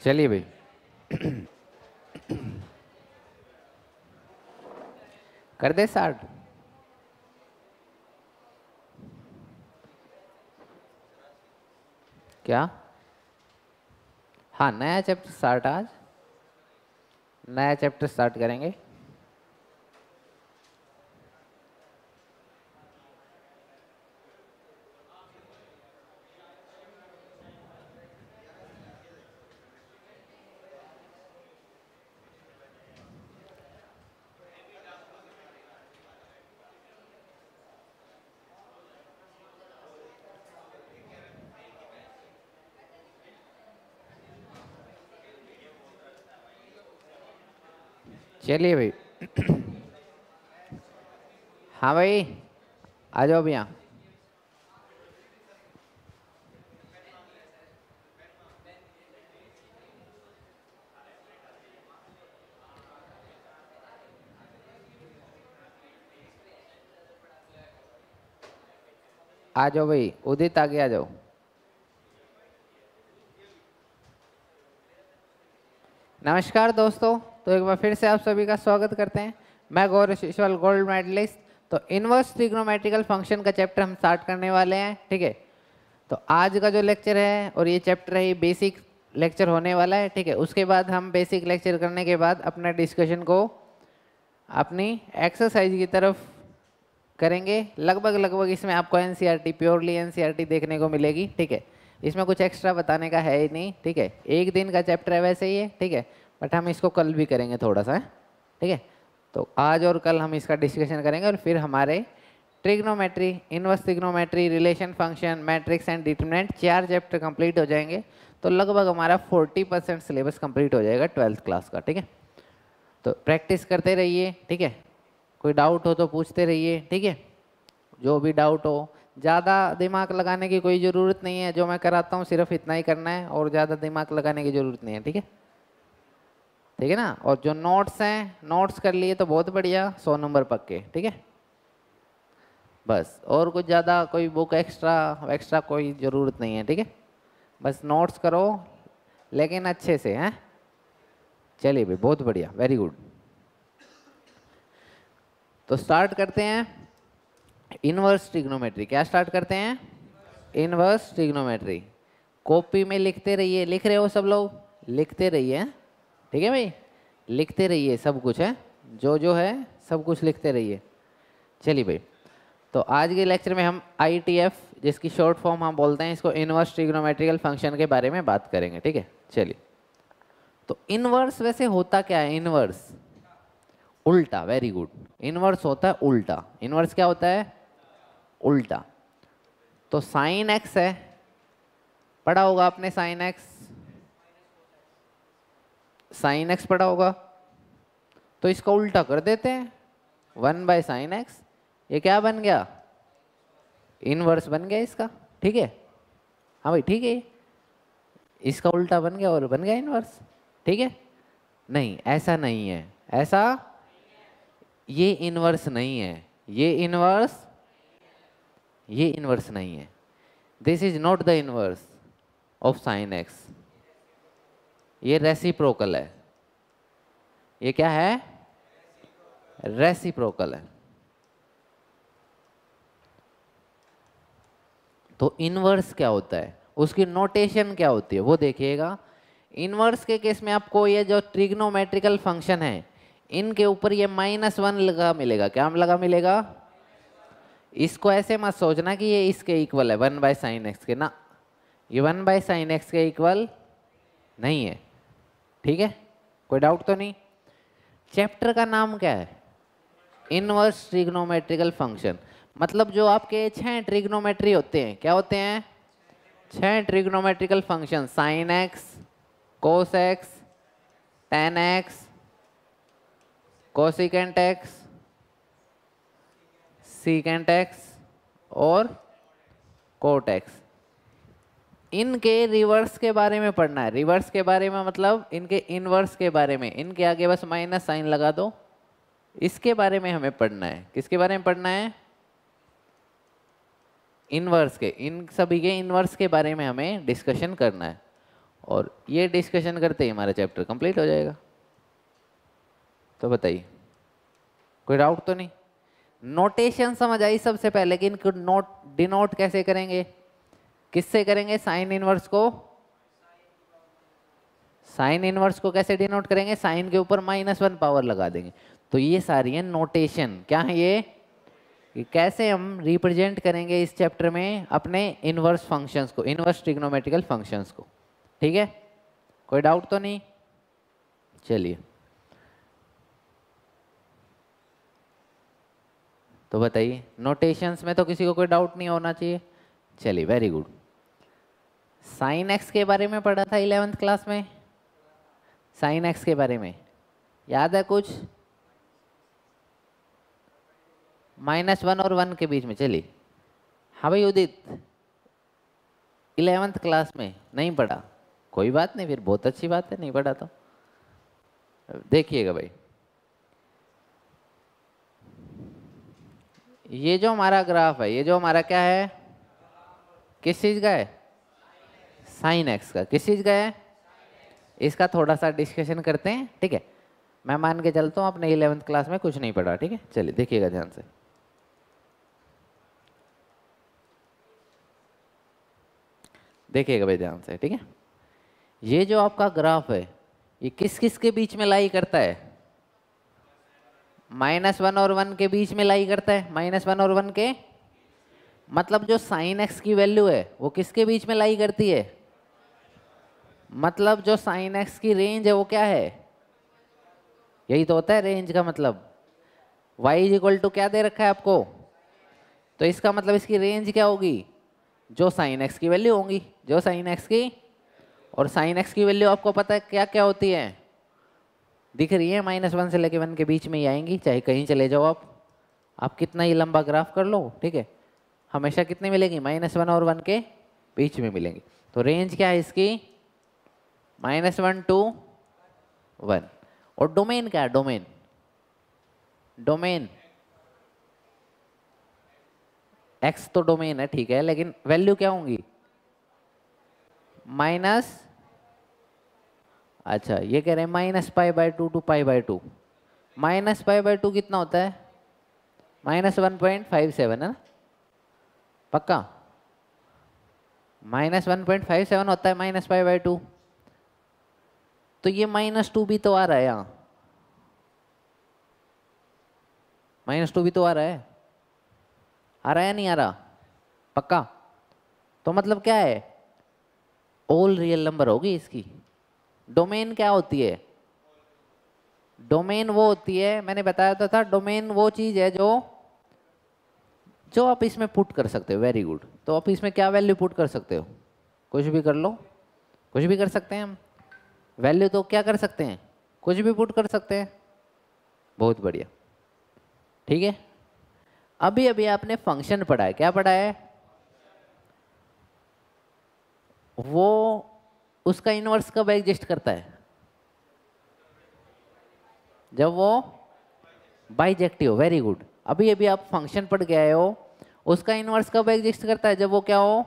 चलिए भाई। कर दे स्टार्ट। क्या? हाँ, नया चैप्टर स्टार्ट। आज नया चैप्टर स्टार्ट करेंगे। चलिए भाई। हाँ भाई, आ जाओ भैया। आ जाओ भाई, उदित आगे आ जाओ। नमस्कार दोस्तों, तो एक बार फिर से आप सभी का स्वागत करते हैं। मैं गौरव शिशवाल, गोल्ड मेडलिस्ट। तो इनवर्स ट्रिग्नोमेट्रिकल फंक्शन का चैप्टर हम स्टार्ट करने वाले हैं, ठीक है। तो आज का जो लेक्चर है और ये चैप्टर है, ये बेसिक लेक्चर होने वाला है, ठीक है। उसके बाद हम बेसिक लेक्चर करने के बाद अपना डिस्कशन को अपनी एक्सरसाइज की तरफ करेंगे। लगभग इसमें आपको एनसीईआरटी, प्योरली एनसीईआरटी देखने को मिलेगी, ठीक है। इसमें कुछ एक्स्ट्रा बताने का है ही नहीं, ठीक है। एक दिन का चैप्टर है वैसे ही है, ठीक है। बट हम इसको कल भी करेंगे थोड़ा सा, ठीक है। तो आज और कल हम इसका डिस्कशन करेंगे और फिर हमारे trigonometry, inverse trigonometry, relation function, matrix and determinant 4 chapter complete हो जाएंगे। तो लगभग हमारा 40% सिलेबस कंप्लीट हो जाएगा 12th क्लास का, ठीक है। तो प्रैक्टिस करते रहिए, ठीक है। कोई डाउट हो तो पूछते रहिए, ठीक है। जो भी डाउट हो, ज़्यादा दिमाग लगाने की कोई ज़रूरत नहीं है। जो मैं कराता हूँ सिर्फ इतना ही करना है और ज़्यादा दिमाग लगाने की ज़रूरत नहीं है, ठीक है। ठीक है ना। और जो नोट्स हैं, नोट्स कर लिए तो बहुत बढ़िया, 100 नंबर पक्के, ठीक है। बस, और कुछ ज़्यादा कोई बुक एक्स्ट्रा कोई ज़रूरत नहीं है, ठीक है। बस नोट्स करो, लेकिन अच्छे से हैं। चलिए भाई, बहुत बढ़िया, वेरी गुड। तो स्टार्ट करते हैं इनवर्स ट्रिग्नोमेट्री। क्या स्टार्ट करते हैं? Inverse trigonometry. कॉपी में लिखते रहिए। लिख रहे हो सब लोग? लिखते रहिए, ठीक है भाई। लिखते रहिए, सब कुछ है, जो है सब कुछ लिखते रहिए। चलिए भाई, तो आज के लेक्चर में हम ITF, जिसकी शॉर्ट फॉर्म हम बोलते हैं, इसको इनवर्स ट्रिग्नोमेट्रिकल फंक्शन के बारे में बात करेंगे, ठीक है। चलिए, तो इनवर्स वैसे होता क्या है? इनवर्स उल्टा, वेरी गुड। इनवर्स होता है उल्टा। इनवर्स क्या होता है? उल्टा। तो साइन एक्स है, पढ़ा होगा आपने साइन एक्स। साइन एक्स पढ़ा होगा। तो इसका उल्टा कर देते हैं, 1/sin x। ये क्या बन गया? इनवर्स बन गया इसका, ठीक है। हाँ भाई, ठीक है। इसका उल्टा बन गया और बन गया इनवर्स, ठीक है। नहीं, ऐसा नहीं है, ऐसा ये इनवर्स नहीं है। ये इनवर्स नहीं है। This is not the inverse of sine x. ये रेसिप्रोकल है। ये क्या है? रेसिप्रोकल है। तो इनवर्स क्या होता है, उसकी नोटेशन क्या होती है, वो देखिएगा। इनवर्स के केस में आपको ये जो ट्रिग्नोमेट्रिकल फंक्शन है, इनके ऊपर ये -1 लगा मिलेगा। क्या लगा मिलेगा? इसको ऐसे मत सोचना कि ये इसके इक्वल है 1/sin x के, ना। ये 1/sin x के इक्वल नहीं है, ठीक है। कोई डाउट तो नहीं? चैप्टर का नाम क्या है? Inverse trigonometrical function. मतलब जो आपके 6 ट्रिग्नोमेट्री होते हैं, क्या होते हैं? 6 trigonometrical function. Sign x, cos x, ten x, cosecant x, secant x और कोट एक्स। इनके रिवर्स के बारे में पढ़ना है। रिवर्स के बारे में मतलब इनके इनवर्स के बारे में। इनके आगे बस माइनस साइन लगा दो। इसके बारे में हमें पढ़ना है। किसके बारे में पढ़ना है? इनवर्स के। इन सभी के इनवर्स के बारे में हमें डिस्कशन करना है। और ये डिस्कशन करते ही हमारा चैप्टर कंप्लीट हो जाएगा। तो बताइए, कोई डाउट तो नहीं? नोटेशन समझ आई सबसे पहले कि इनको नोट डिनोट कैसे करेंगे? किससे करेंगे? साइन इनवर्स को। साइन इनवर्स को कैसे डिनोट करेंगे? साइन के ऊपर -1 पावर लगा देंगे। तो ये सारी है नोटेशन। क्या है ये? कि कैसे हम रिप्रेजेंट करेंगे इस चैप्टर में अपने इनवर्स फंक्शंस को, इनवर्स ट्रिग्नोमेट्रिकल फंक्शंस को। ठीक है, कोई डाउट तो नहीं? चलिए, तो बताइए, नोटेशंस में तो किसी को कोई डाउट नहीं होना चाहिए। चलिए, वेरी गुड। साइन एक्स के बारे में पढ़ा था 11th क्लास में। साइन एक्स के बारे में याद है कुछ? -1 और 1 के बीच में। चलिए, हाँ भाई उदित, 11th क्लास में नहीं पढ़ा? कोई बात नहीं, फिर बहुत अच्छी बात है, नहीं पढ़ा तो। देखिएगा भाई, ये जो हमारा ग्राफ है, ये जो हमारा क्या है, किस चीज़ का है? साइन एक्स का। किस चीज़ का है? इसका थोड़ा सा डिस्कशन करते हैं। ठीक है, मैं मान के चलता हूँ आपने 11th क्लास में कुछ नहीं पढ़ा। ठीक है, चलिए देखिएगा ध्यान से। देखिएगा भाई ध्यान से। ठीक है, ये जो आपका ग्राफ है, ये किस किस के बीच में लाई करता है? -1 और 1 के बीच में लाई करता है। -1 और 1 के मतलब जो साइन एक्स की वैल्यू है वो किसके बीच में लाई करती है? मतलब जो साइन एक्स की रेंज है वो क्या है? यही तो होता है रेंज का मतलब। y इक्वल टू क्या दे रखा है आपको? तो इसका मतलब इसकी रेंज क्या होगी? जो साइन एक्स की वैल्यू होंगी, जो साइन एक्स की। और साइन एक्स की वैल्यू आपको पता है क्या क्या होती है? दिख रही है, -1 से लेके 1 के बीच में ही आएंगी, चाहे कहीं चले जाओ आप कितना ही लंबा ग्राफ कर लो। ठीक है, हमेशा कितनी मिलेगी? -1 और 1 के बीच में मिलेंगी। तो रेंज क्या है इसकी? -1 to 1। और डोमेन क्या है? डोमेन, डोमेन x तो डोमेन है, ठीक है, लेकिन वैल्यू क्या होंगी? माइनस, अच्छा ये कह रहे हैं -π/2 to π/2। -π/2 कितना होता है? -1.57 है ना? पक्का? -1.57 होता है -π/2। तो ये -2 भी तो आ रहा है यहाँ, -2 भी तो आ रहा है। आ रहा है नहीं आ रहा? पक्का? तो मतलब क्या है? ऑल रियल नंबर होगी इसकी। डोमेन क्या होती है? डोमेन वो होती है, मैंने बताया तो था, डोमेन वो चीज है जो जो आप इसमें पुट कर सकते हो। Very good. तो आप इसमें क्या वैल्यू पुट कर सकते हो? कुछ भी कर लो, कुछ भी कर सकते हैं हम। वैल्यू तो क्या कर सकते हैं? कुछ भी पुट कर सकते हैं। बहुत बढ़िया। ठीक है, अभी अभी आपने फंक्शन पढ़ा है। क्या पढ़ा है? वो उसका इनवर्स कब एग्जिस्ट करता है? जब वो बाइजेक्टिव। Very good. अभी अभी आप फंक्शन पढ़ के आए हो, उसका इनवर्स कब एग्जिस्ट करता है? जब वो क्या हो?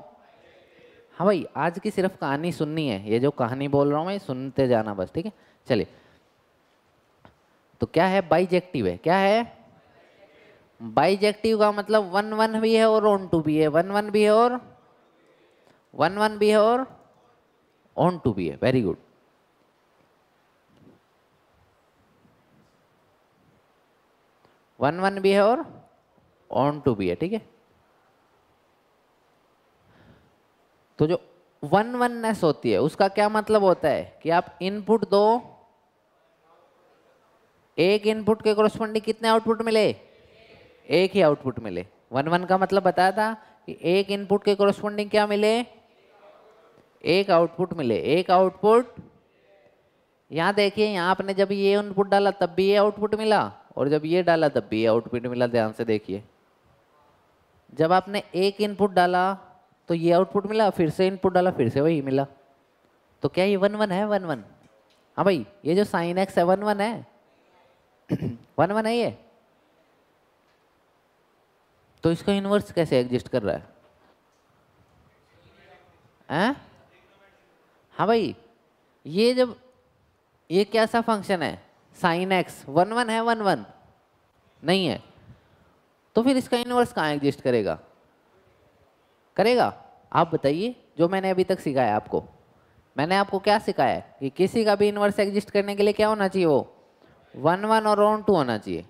हाँ भाई, आज की सिर्फ कहानी सुननी है, ये जो कहानी बोल रहा हूँ मैं सुनते जाना बस। ठीक है, चलिए। तो क्या है? बाइजेक्टिव है। क्या है? बाइजेक्टिव का मतलब 1 1 भी है और ऑन टू भी है। 1 1 भी है और 1 1 भी है और ऑन टू भी है। Very good. वन वन भी है और ऑन टू भी है। ठीक है, तो जो 1 1नेस होती है उसका क्या मतलब होता है? कि आप इनपुट दो, एक इनपुट के कोरस्पॉन्डिंग कितने आउटपुट मिले? एक ही आउटपुट मिले। 1 1 का मतलब बताया था कि एक इनपुट के कोरस्पॉन्डिंग क्या मिले? एक आउटपुट मिले। एक आउटपुट। यहाँ देखिए, यहाँ आपने जब ये इनपुट डाला तब भी ये आउटपुट मिला, और जब ये डाला तब भी ये आउटपुट मिला। ध्यान से देखिए, जब आपने एक इनपुट डाला तो ये आउटपुट मिला, फिर से इनपुट डाला फिर से वही मिला। तो क्या ये 1 1 है? 1 1। हाँ भाई, ये जो साइन एक्स है 1 1 है। 1 1 है ये। तो इसका इनवर्स कैसे एग्जिस्ट कर रहा है? हैं? हाँ भाई, ये जब ये कैसा फंक्शन है, साइन एक्स 1 1 है, 1 1 नहीं है, तो फिर इसका इनवर्स कहाँ एग्जिस्ट करेगा? करेगा? आप बताइए, जो मैंने अभी तक सिखाया आपको, मैंने आपको क्या सिखाया है कि किसी का भी इनवर्स एग्जिस्ट करने के लिए क्या होना चाहिए, वो 1 1 और ऑन 2 होना चाहिए।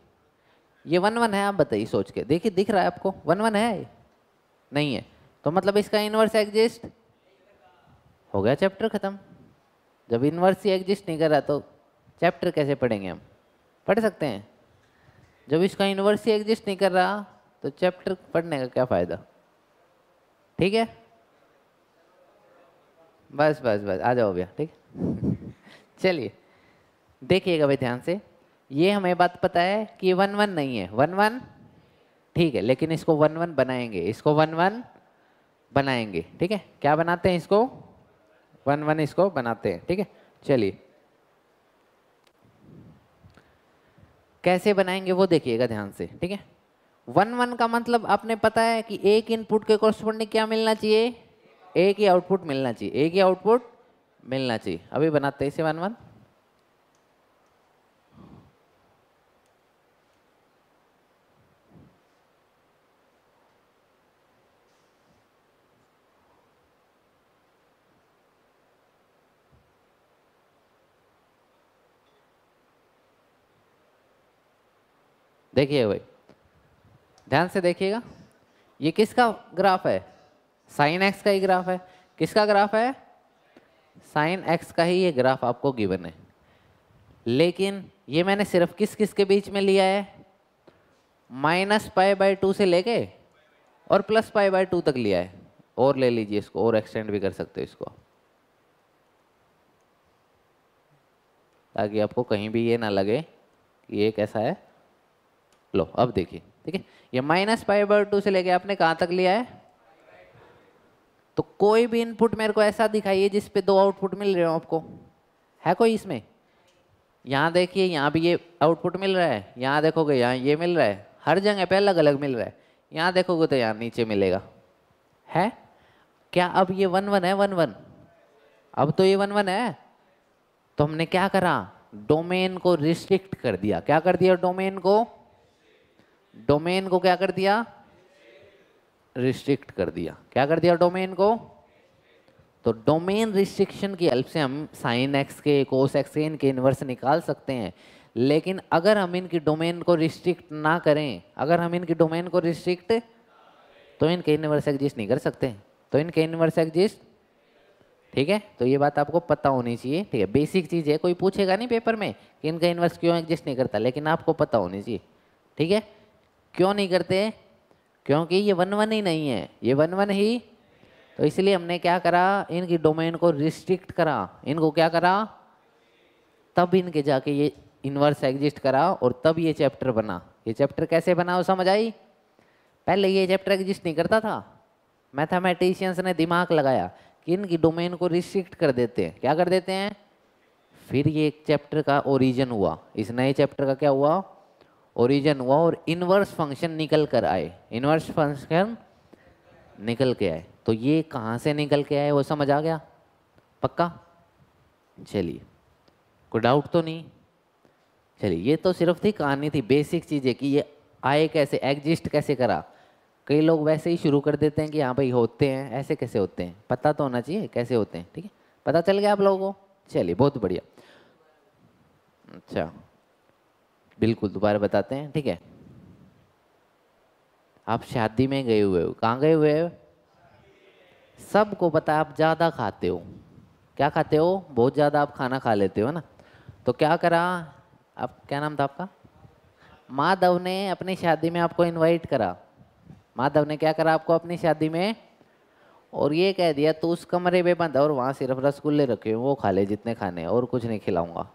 ये 1 1 है, आप बताइए सोच के देखिए, दिख रहा है आपको 1 1 है? नहीं है, तो मतलब इसका इनवर्स एग्जिस्ट हो गया, चैप्टर खत्म। जब इनवर्स ही एग्जिस्ट नहीं कर रहा तो चैप्टर कैसे पढ़ेंगे हम? पढ़ सकते हैं? जब इसका इनवर्स ही एग्जिस्ट नहीं कर रहा तो चैप्टर पढ़ने का क्या फ़ायदा? ठीक है, बस बस बस आ जाओ भैया, ठीक है। चलिए देखिएगा भाई ध्यान से, ये हमें बात पता है कि 1 1 नहीं है, 1 1 ठीक है, लेकिन इसको 1 1 बनाएंगे, इसको 1 1 बनाएंगे, ठीक है। क्या बनाते हैं इसको? 1 1 इसको बनाते हैं, ठीक है। चलिए कैसे बनाएंगे वो देखिएगा ध्यान से, ठीक है। 1 1 का मतलब आपने पता है कि एक इनपुट के कॉरस्पॉन्डिंग क्या मिलना चाहिए? एक ही आउटपुट मिलना चाहिए, एक ही आउटपुट मिलना चाहिए। अभी बनाते हैं इसे 1 1। देखिए भाई ध्यान से देखिएगा, ये किसका ग्राफ है? साइन एक्स का ही ग्राफ है। किसका ग्राफ है? साइन एक्स का ही ये ग्राफ आपको गिवन है। लेकिन ये मैंने सिर्फ किस किस के बीच में लिया है? -π/2 से लेके और +π/2 तक लिया है। और ले लीजिए इसको, और एक्सटेंड भी कर सकते हो इसको, ताकि आपको कहीं भी ये ना लगे कि ये कैसा है। लो अब देखिए, ठीक है, ये -π/2 से लेके आपने कहाँ तक लिया है? तो कोई भी इनपुट मेरे को ऐसा दिखाइए जिस पे दो आउटपुट मिल रहे हो आपको, है कोई इसमें? यहाँ देखिए, यहाँ भी ये आउटपुट मिल रहा है, यहाँ देखोगे यहाँ ये मिल रहा है, हर जगह पे अलग अलग मिल रहा है। यहाँ देखोगे तो यहाँ नीचे मिलेगा, है क्या? अब ये 1 1 है, 1 1, अब तो ये 1 1 है। तो हमने क्या करा? डोमेन को रिस्ट्रिक्ट कर दिया। क्या कर दिया? डोमेन को, डोमेन को क्या कर दिया? रिस्ट्रिक्ट कर दिया। क्या कर दिया? डोमेन को। तो डोमेन रिस्ट्रिक्शन की हेल्प से हम साइन एक्स के, कोस एक्स के, इनके इनवर्स निकाल सकते हैं। लेकिन अगर हम इनकी डोमेन को रिस्ट्रिक्ट ना करें, अगर हम इनकी डोमेन को रिस्ट्रिक्ट, तो इनके इनवर्स एग्जिस्ट नहीं कर सकते। तो इनके इनवर्स एग्जिस्ट, ठीक है। तो ये बात आपको पता होनी चाहिए, ठीक है, बेसिक चीज़ है। कोई पूछेगा नहीं पेपर में कि इनका इनवर्स क्यों एग्जिस्ट नहीं करता, लेकिन आपको पता होनी चाहिए, ठीक है। क्यों नहीं करते? क्योंकि ये 1 1 ही नहीं है, ये 1 1 ही। तो इसलिए हमने क्या करा? इनकी डोमेन को रिस्ट्रिक्ट करा। इनको क्या करा? तब इनके जाके ये इनवर्स एग्जिस्ट करा, और तब ये चैप्टर बना। ये चैप्टर कैसे बना वो समझ आई? पहले ये चैप्टर एग्जिस्ट नहीं करता था। मैथमेटिशियंस ने दिमाग लगाया कि इनकी डोमेन को रिस्ट्रिक्ट कर देते हैं। क्या कर देते हैं? फिर ये एक चैप्टर का ओरिजिन हुआ। इस नए चैप्टर का क्या हुआ? ओरिजिन हुआ, और इनवर्स फंक्शन निकल कर आए। इनवर्स फंक्शन निकल के आए। तो ये कहाँ से निकल के आए वो समझ आ गया? पक्का? चलिए, कोई डाउट तो नहीं? चलिए, ये तो सिर्फ थी कहानी, थी बेसिक चीज़ें कि ये आए कैसे, एग्जिस्ट कैसे करा। कई लोग वैसे ही शुरू कर देते हैं कि हाँ भाई होते हैं, ऐसे कैसे होते हैं, पता तो होना चाहिए कैसे होते हैं, ठीक है। पता चल गया आप लोगों को? चलिए बहुत बढ़िया। अच्छा बिल्कुल, दोबारा बताते हैं, ठीक है। आप शादी में गए हुए हो, कहाँ गए हुए हो? सबको पता है आप ज़्यादा खाते हो। क्या खाते हो? बहुत ज़्यादा आप खाना खा लेते हो ना। तो क्या करा? आप, क्या नाम था आपका? माधव ने अपनी शादी में आपको इनवाइट करा। माधव ने क्या करा आपको अपनी शादी में? और ये कह दिया तू उस कमरे में बंद, और वहाँ सिर्फ रसगुल्ले रखे हैं, वो खा ले जितने खाने, और कुछ नहीं खिलाऊंगा,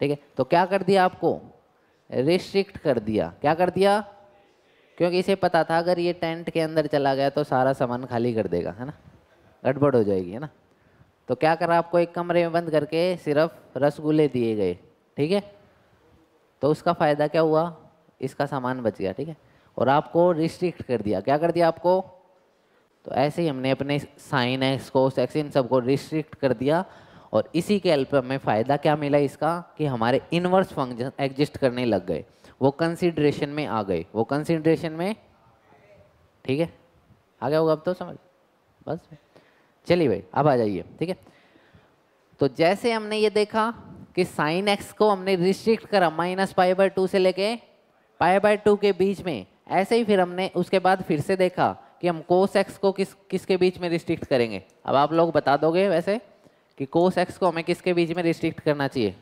ठीक है। तो क्या कर दिया आपको? रिस्ट्रिक्ट कर दिया। क्या कर दिया? क्योंकि इसे पता था अगर ये टेंट के अंदर चला गया तो सारा सामान खाली कर देगा, है ना, गड़बड़ हो जाएगी, है ना। तो क्या करा आपको? एक कमरे में बंद करके सिर्फ रसगुल्ले दिए गए, ठीक है। तो उसका फ़ायदा क्या हुआ? इसका सामान बच गया, ठीक है। और आपको रिस्ट्रिक्ट कर दिया। क्या कर दिया आपको? तो ऐसे ही हमने अपने साइन एक्स, कोस एक्स, इन सबको रिस्ट्रिक्ट कर दिया, और इसी के हेल्प में फ़ायदा क्या मिला इसका कि हमारे इनवर्स फंक्शन एग्जिस्ट करने लग गए, वो कंसीडरेशन में आ गए, वो कंसीडरेशन में, ठीक है, आ गया होगा अब तो समझ, बस चलिए भाई अब आ जाइए, ठीक है। तो जैसे हमने ये देखा कि साइन एक्स को हमने रिस्ट्रिक्ट करा -π/2 से लेके π/2 के बीच में, ऐसे ही फिर हमने उसके बाद फिर से देखा कि हम कोस एक्स को किसके बीच में रिस्ट्रिक्ट करेंगे। अब आप लोग बता दोगे वैसे कि कोस एक्स को हमें किसके बीच में रिस्ट्रिक्ट करना चाहिए।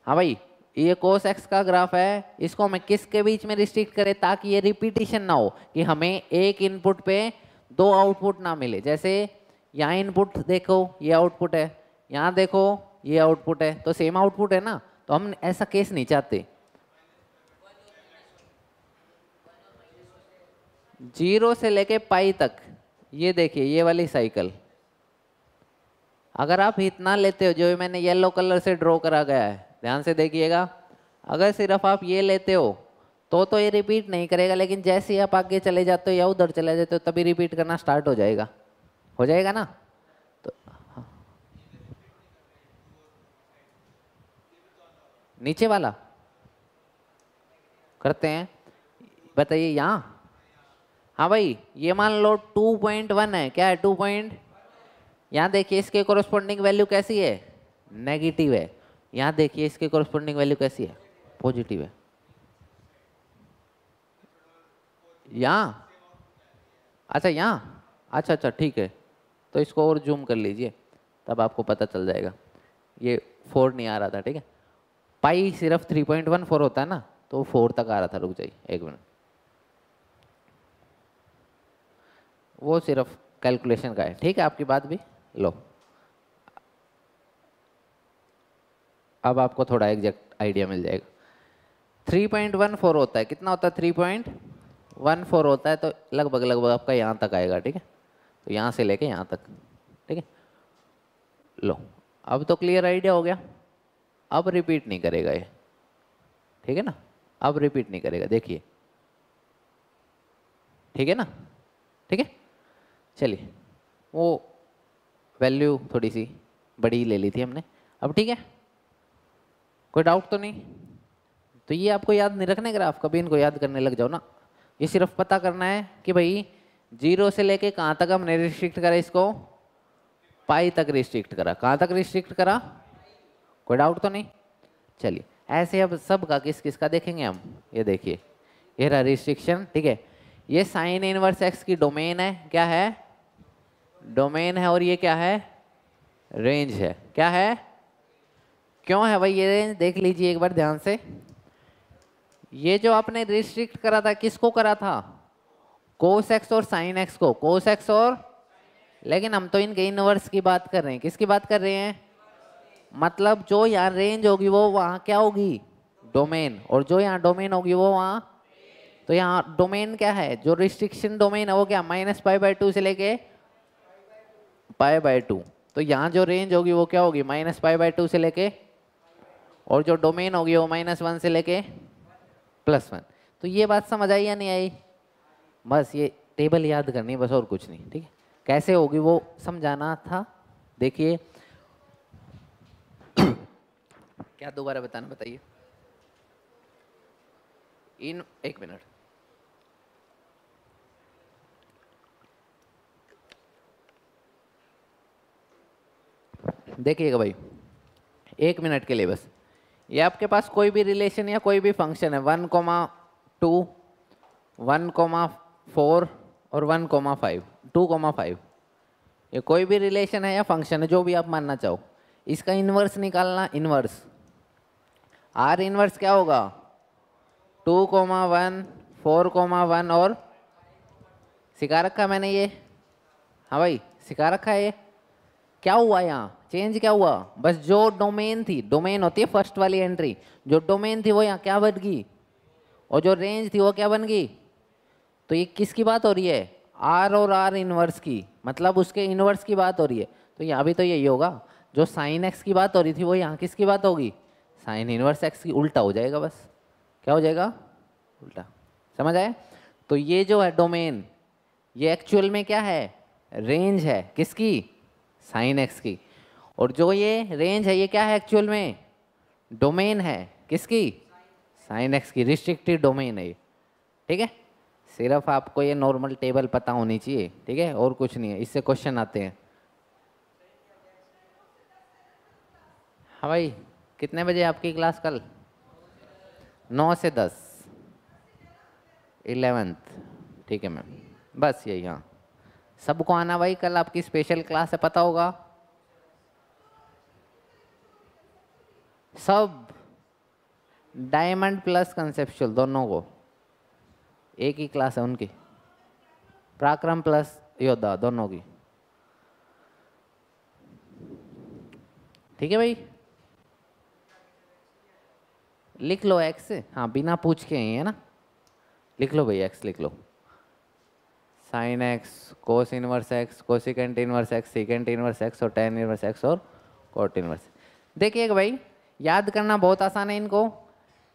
हाँ भाई, ये कोस एक्स का ग्राफ है, इसको हमें किसके बीच में रिस्ट्रिक्ट करें ताकि ये रिपीटिशन ना हो, कि हमें एक इनपुट पे दो आउटपुट ना मिले। जैसे यहाँ इनपुट देखो ये आउटपुट है, यहाँ देखो ये आउटपुट है, तो सेम आउटपुट है ना, तो हम ऐसा केस नहीं चाहते। 0 से लेके पाई तक, ये देखिए ये वाली साइकिल, अगर आप इतना लेते हो जो मैंने येलो कलर से ड्रॉ करा गया है, ध्यान से देखिएगा, अगर सिर्फ आप ये लेते हो तो ये रिपीट नहीं करेगा, लेकिन जैसे ही आप आगे चले जाते हो या उधर चले जाते हो तभी रिपीट करना स्टार्ट हो जाएगा ना। तो नीचे वाला करते हैं, बताइए यहाँ। हाँ भाई, ये मान लो 2.1 है, क्या है 2. यहाँ देखिए इसके कोरस्पोंडिंग वैल्यू कैसी है, नेगेटिव है। यहाँ देखिए इसके कोरस्पोंडिंग वैल्यू कैसी है, पॉजिटिव है। यहाँ अच्छा, यहाँ अच्छा ठीक है, तो इसको और जूम कर लीजिए तब आपको पता चल जाएगा। ये 4 नहीं आ रहा था, ठीक है, पाई सिर्फ 3.14 होता है ना, तो 4 तक आ रहा था। रुक जाइए एक मिनट, वो सिर्फ कैलकुलेशन का है, ठीक है, आपकी बात भी लो। अब आपको थोड़ा एग्जैक्ट आइडिया मिल जाएगा। 3.14 होता है, कितना होता है 3.14 होता है, तो लगभग आपका यहाँ तक आएगा, ठीक है, तो यहाँ से लेके यहाँ तक, ठीक है। लो अब तो क्लियर आइडिया हो गया, अब रिपीट नहीं करेगा ये, ठीक है ना, अब रिपीट नहीं करेगा, देखिए, ठीक है ना, ठीक है। चलिए, वो वैल्यू थोड़ी सी बड़ी ले ली थी हमने, अब ठीक है, कोई डाउट तो नहीं। तो ये आपको याद नहीं रखने ग्राफ, कभी इनको याद करने लग जाओ ना। ये सिर्फ पता करना है कि भाई 0 से लेके कहाँ तक हमने रिस्ट्रिक्ट करा, इसको पाई तक रिस्ट्रिक्ट करा, कहाँ तक रिस्ट्रिक्ट करा, कोई डाउट तो नहीं। चलिए ऐसे अब सब का किस का देखेंगे हम। ये देखिए ये रहा रिस्ट्रिक्शन, ठीक है, ये साइन इनवर्स एक्स की डोमेन है, क्या है, डोमेन है, और ये क्या है, रेंज है, क्या है, क्यों है भाई ये रेंज, देख लीजिए एक बार ध्यान से। ये जो आपने रिस्ट्रिक्ट करा था, किसको करा था, कोस एक्स और साइन एक्स को, कोस एक्स और, लेकिन हम तो इनके इनवर्स की बात कर रहे हैं, किसकी बात कर रहे हैं, मतलब जो यहाँ रेंज होगी वो वहाँ क्या होगी, डोमेन, और जो यहाँ डोमेन होगी वो वहाँ, तो यहाँ डोमेन क्या है, जो रिस्ट्रिक्शन डोमेन है वो क्या, -π/2 से लेके π/2, तो यहाँ जो रेंज होगी वो क्या होगी, -π/2 से लेके, और जो डोमेन होगी वो -1 से लेके +1। तो ये बात समझ आई या नहीं आई, बस ये टेबल याद करनी है बस, और कुछ नहीं, ठीक है, कैसे होगी वो समझाना था। देखिए क्या दोबारा बताना, बताइए, इन एक मिनट, देखिएगा भाई, 1 मिनट के लिए बस। ये आपके पास कोई भी रिलेशन या कोई भी फंक्शन है, 1,2, 1,4 और 1,5, 2,5, ये कोई भी रिलेशन है या फंक्शन है, जो भी आप मानना चाहो, इसका इन्वर्स निकालना, इन्वर्स आर इन्वर्स क्या होगा, 2,1, 4,1, और सिखा रखा मैंने ये, हाँ भाई सिखा रखा है। ये क्या हुआ, यहाँ चेंज क्या हुआ, बस जो डोमेन थी, डोमेन होती है फर्स्ट वाली एंट्री, जो डोमेन थी वो यहाँ क्या बन गई, और जो रेंज थी वो क्या बन गई। तो ये किसकी बात हो रही है, आर और आर इनवर्स की, मतलब उसके इनवर्स की बात हो रही है। तो यहाँ भी तो यही होगा, जो साइन एक्स की बात हो रही थी वो यहाँ किसकी बात होगी, साइन इनवर्स एक्स की, उल्टा हो जाएगा, बस क्या हो जाएगा, उल्टा, समझ आए। तो ये जो है डोमेन, ये एक्चुअल में क्या है, रेंज है, किसकी, साइन एक्स की। और जो ये रेंज है ये क्या है एक्चुअल में? डोमेन है किसकी? साइन एक्स की, रिस्ट्रिक्टेड डोमेन है ये, ठीक है। सिर्फ आपको ये नॉर्मल टेबल पता होनी चाहिए, ठीक है, और कुछ नहीं है, इससे क्वेश्चन आते हैं। हाँ भाई, कितने बजे आपकी क्लास कल? 9 से 10, 11th, ठीक है मैम, बस यही। हाँ, सबको आना भाई, कल आपकी स्पेशल क्लास है, पता होगा सब। डायमंड प्लस कंसेप्चुअल दोनों को एक ही क्लास है उनकी, पराक्रम प्लस योद्धा दोनों की, ठीक है भाई। लिख लो एक्स, हाँ बिना पूछ के ही है ना, लिख लो भाई एक्स लिख लो। Sine x, cos inverse x, cosecant inverse x, secant inverse x और टेन इनवर्स एक्स और कॉट इनवर्स। देखिएगा भाई, याद करना बहुत आसान है इनको।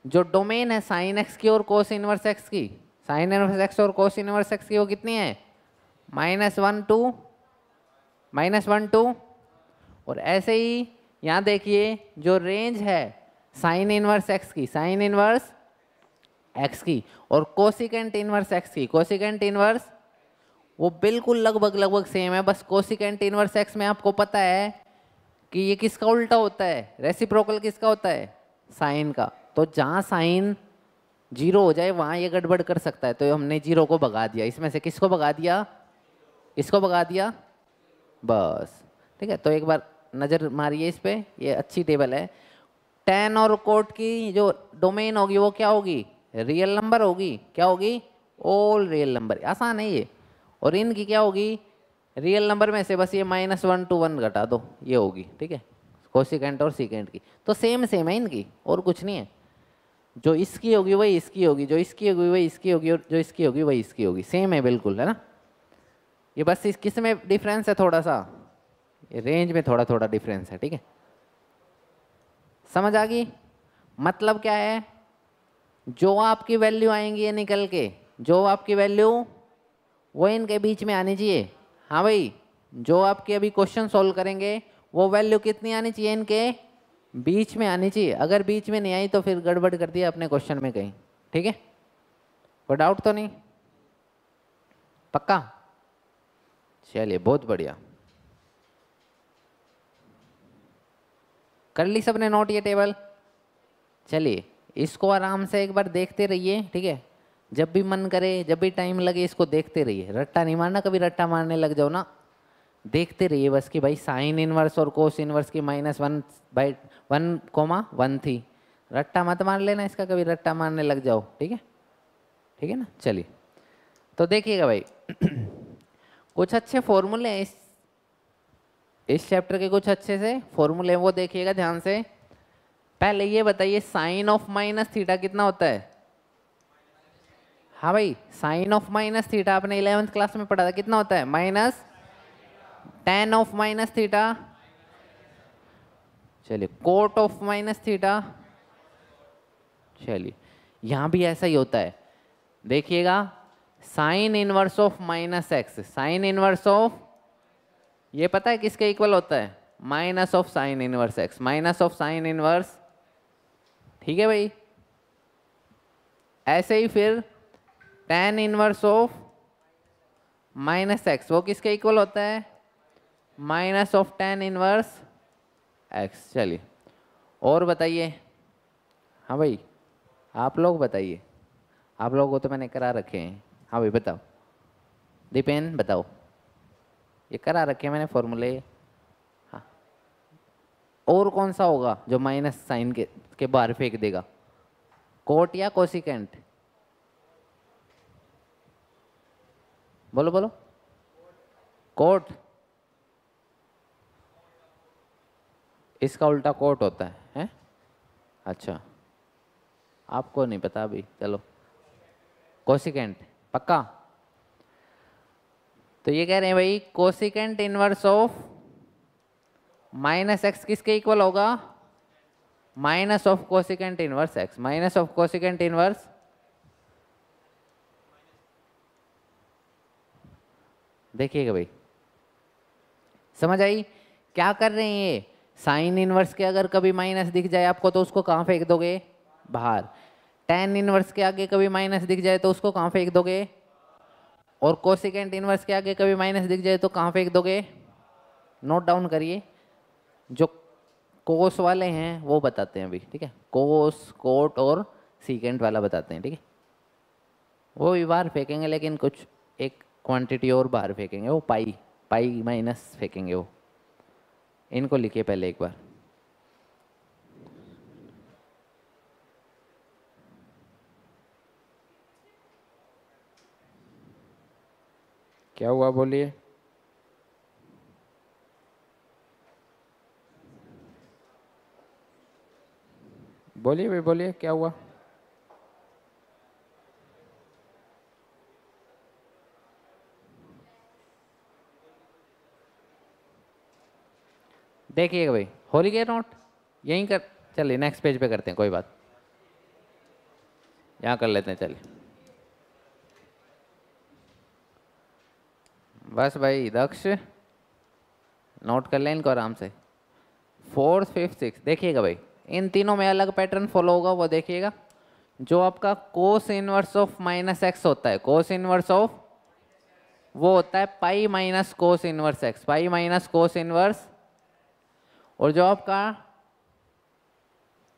जो डोमेन है साइन एक्स की और कोस इनवर्स एक्स की, साइन इनवर्स एक्स और कोस इनवर्स एक्स की वो कितनी है? -1 2, -1 2। और ऐसे ही यहाँ देखिए जो रेंज है साइन इनवर्स एक्स की, साइन इनवर्स एक्स की, और कोसिकेंट इनवर्स एक्स की, कोसिकेंट इनवर्स, वो बिल्कुल लगभग लगभग सेम है। बस कोसिकेंट इनवर्स एक्स में आपको पता है कि ये किसका उल्टा होता है, रेसिप्रोकल किसका होता है? साइन का। तो जहाँ साइन 0 हो जाए वहाँ ये गड़बड़ कर सकता है, तो हमने 0 को भगा दिया, इसमें से किसको भगा दिया? इसको भगा दिया, बस, ठीक है। तो एक बार नज़र मारिए इस पे, ये अच्छी टेबल है। टेन और कोट की जो डोमेन होगी वो क्या होगी? रियल नंबर होगी। क्या होगी? ऑल रियल नंबर, आसान है ये। और इनकी क्या होगी? रियल नंबर में से बस ये -1 to 1 घटा दो, ये होगी, ठीक है, कोसिकेंट और सीकेंट की। तो सेम सेम है इनकी, और कुछ नहीं है। जो इसकी होगी वही इसकी होगी, जो इसकी होगी वही इसकी होगी, और जो इसकी होगी वही इसकी होगी, सेम है बिल्कुल, है ना। ये बस इस किस में डिफरेंस है थोड़ा सा, ये रेंज में थोड़ा थोड़ा डिफरेंस है, ठीक है। समझ आ गई? मतलब क्या है? जो आपकी वैल्यू आएंगी ये निकल के, जो आपकी वैल्यू वो इनके बीच में आनी चाहिए। हाँ भाई, जो आपके अभी क्वेश्चन सॉल्व करेंगे वो वैल्यू कितनी आनी चाहिए? इनके बीच में आनी चाहिए। अगर बीच में नहीं आई तो फिर गड़बड़ कर दिया अपने क्वेश्चन में कहीं, ठीक है। कोई डाउट तो नहीं? पक्का? चलिए बहुत बढ़िया, कर ली सबने नोट ये टेबल? चलिए इसको आराम से एक बार देखते रहिए, ठीक है। जब भी मन करे, जब भी टाइम लगे, इसको देखते रहिए, रट्टा नहीं मारना, कभी रट्टा मारने लग जाओ ना। देखते रहिए बस कि भाई साइन इनवर्स और कोस इनवर्स की -1/1, 1 थी। रट्टा मत मार लेना इसका, कभी रट्टा मारने लग जाओ, ठीक है, ठीक है ना। चलिए तो देखिएगा भाई कुछ अच्छे फॉर्मूले हैं इस चैप्टर के, कुछ अच्छे से फॉर्मूले वो देखिएगा ध्यान से। पहले ये बताइए साइन ऑफ -θ कितना होता है? हाँ भाई, साइन ऑफ -θ आपने 11th क्लास में पढ़ा था, कितना होता है? -tan of -θ। चलिए कोट ऑफ -θ। चलिए यहाँ भी ऐसा ही होता है, देखिएगा sign inverse of -x, sign inverse of, ये पता है किसके इक्वल होता है? Minus of sine inverse x, minus of sine inverse, ठीक है भाई। ऐसे ही फिर tan इनवर्स ऑफ -x वो किसके इक्वल होता है? Minus of tan inverse x। चलिए और बताइए। हाँ भाई आप लोग बताइए, आप लोगों को तो मैंने करा रखे हैं। हाँ भाई बताओ, दीपेन बताओ, ये करा रखे हैं मैंने फॉर्मूले। हाँ, और कौन सा होगा जो माइनस साइन के बाहर फेंक देगा? कोट या कोसिकेंट? बोलो बोलो। कोट, इसका उल्टा कोट होता है? अच्छा आपको नहीं पता अभी, चलो कोसिकेंट पक्का। तो ये कह रहे हैं भाई कोसिकेंट इनवर्स ऑफ -x किसके इक्वल होगा? Minus of cosecant inverse x, minus of cosecant inverse, देखिएगा भाई समझ आई? क्या कर रहे हैं ये, साइन इनवर्स के अगर कभी माइनस दिख जाए आपको तो उसको कहाँ फेंक दोगे, बाहर। टेन इनवर्स के आगे कभी माइनस दिख जाए तो उसको कहाँ फेंक दोगे, और कोसिकेंट इनवर्स के आगे कभी माइनस दिख जाए तो कहाँ फेंक दोगे। नोट डाउन करिए, जो कोस वाले हैं वो बताते हैं अभी, ठीक है। कोस, कोट और सीकेंट वाला बताते हैं, ठीक है। वो भी बाहर फेंकेंगे, लेकिन कुछ एक क्वांटिटी और बाहर फेंकेंगे, वो पाई पाई माइनस फेंकेंगे वो। इनको लिखिए पहले एक बार। क्या हुआ बोलिए, बोलिए भाई बोलिए, क्या हुआ। देखिएगा भाई, हो रही है नोट, यहीं कर, चलिए नेक्स्ट पेज पे करते हैं, कोई बात, यहाँ कर लेते हैं, चलिए। बस भाई दक्ष, नोट कर लें इनको आराम से। फोर्थ, फिफ्थ, सिक्स, देखिएगा भाई, इन तीनों में अलग पैटर्न फॉलो होगा, वो देखिएगा। जो आपका कोस इनवर्स ऑफ माइनस एक्स होता है, कोस इनवर्स ऑफ, वो होता है पाई माइनस कोस इनवर्स एक्स, पाई माइनस कोस इनवर्स। और जो आपका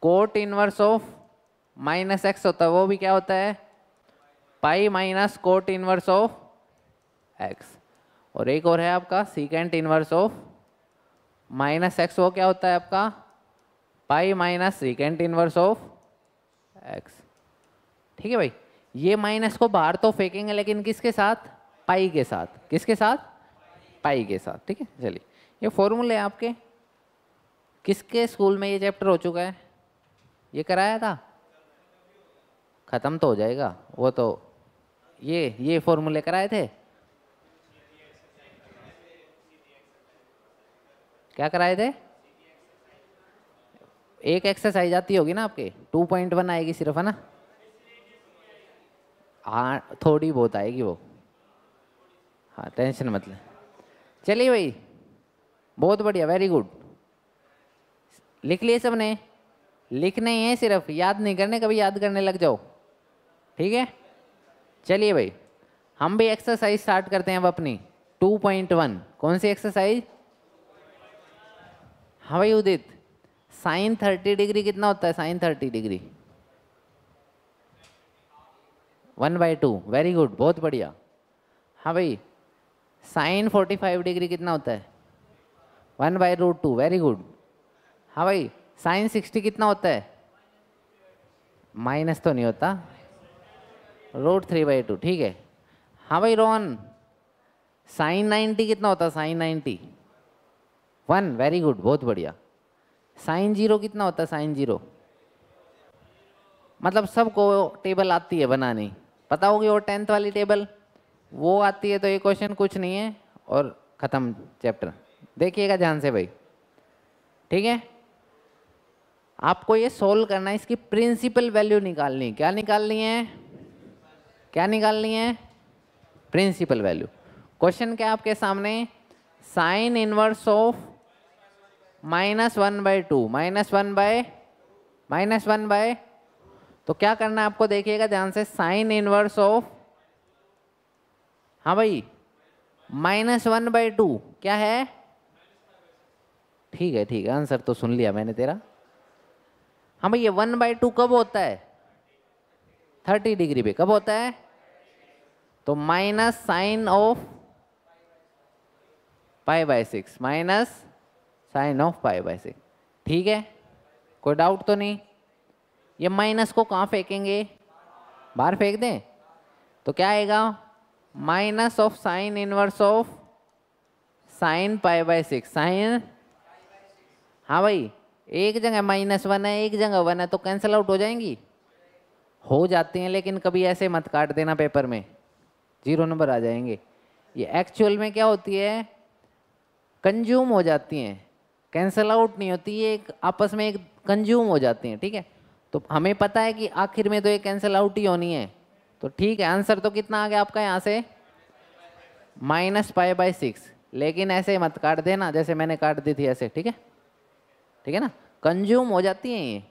cot inverse of minus x होता है वो भी क्या होता है, pi minus cot inverse of x. और एक और है आपका secant inverse of minus x, वो क्या होता है आपका, pi minus secant inverse of x, ठीक है भाई। ये माइनस को बाहर तो फेंकेंगे, लेकिन किसके साथ, पाई के साथ, किसके साथ, पाई के साथ, ठीक है। चलिए, ये फॉर्मूले आपके किसके स्कूल में ये चैप्टर हो चुका है, ये कराया था, खत्म तो हो जाएगा वो तो, ये फॉर्मूले कराए थे, क्या कराए थे, एक एक्सरसाइज आती होगी ना आपके, 2.1 आएगी सिर्फ, है ना। हाँ थोड़ी बहुत आएगी वो, हाँ टेंशन मत ले। चलिए भाई, बहुत बढ़िया, वेरी गुड। लिख लिए सबने, लिखने ही है सिर्फ, याद नहीं करने, कभी याद करने लग जाओ, ठीक है। चलिए भाई, हम भी एक्सरसाइज स्टार्ट करते हैं अब अपनी 2.1। कौन सी एक्सरसाइज, हाँ भाई उदित, साइन 30 डिग्री कितना होता है, साइन 30 डिग्री 1/2, वेरी गुड, बहुत बढ़िया। हाँ भाई, साइन 45 डिग्री कितना होता है, 1/√2, वेरी गुड। हाँ भाई, साइन 60 कितना होता है, माइनस तो नहीं होता, √3/2, ठीक है। हाँ भाई रोहन, साइन 90 कितना होता है, साइन 90 1, वेरी गुड, बहुत बढ़िया। साइन 0 कितना होता है, साइन 0, मतलब सबको टेबल आती है बनानी, पता होगी वो 10th वाली टेबल, वो आती है तो ये क्वेश्चन कुछ नहीं है, और ख़त्म चैप्टर। देखिएगा ध्यान से भाई, ठीक है। आपको ये सोल्व करना है, इसकी प्रिंसिपल वैल्यू निकालनी, क्या निकालनी है, क्या निकालनी है, प्रिंसिपल वैल्यू। क्वेश्चन क्या आपके सामने, साइन इनवर्स ऑफ -1/2, -1 बाय, तो क्या करना है आपको, देखिएगा ध्यान से, साइन इनवर्स ऑफ, हाँ भाई, -1/2 क्या है, ठीक है ठीक है, आंसर तो सुन लिया मैंने तेरा। हाँ भाई, ये 1/2 कब होता है, 30 डिग्री पे कब होता है, तो minus sine of π/6, minus sine of π/6, ठीक है, कोई डाउट तो नहीं। ये माइनस को कहाँ फेंकेंगे, बाहर फेंक दें, तो क्या आएगा, minus of sine inverse of sine π/6, sine, हाँ भाई, एक जगह -1 है, एक जगह 1 है, तो कैंसिल आउट हो जाएंगी, हो जाती हैं, लेकिन कभी ऐसे मत काट देना पेपर में, 0 नंबर आ जाएंगे। ये एक्चुअल में क्या होती है, कंज्यूम हो जाती हैं, कैंसिल आउट नहीं होती, ये एक आपस में एक कंज्यूम हो जाती हैं, ठीक है। तो हमें पता है कि आखिर में तो ये कैंसिल आउट ही होनी है, तो ठीक है, आंसर तो कितना आ गया आपका यहाँ से, -π/6। लेकिन ऐसे मत काट देना जैसे मैंने काट दी थी ऐसे, ठीक है? ठीक है ना, कंज्यूम हो जाती हैं ये।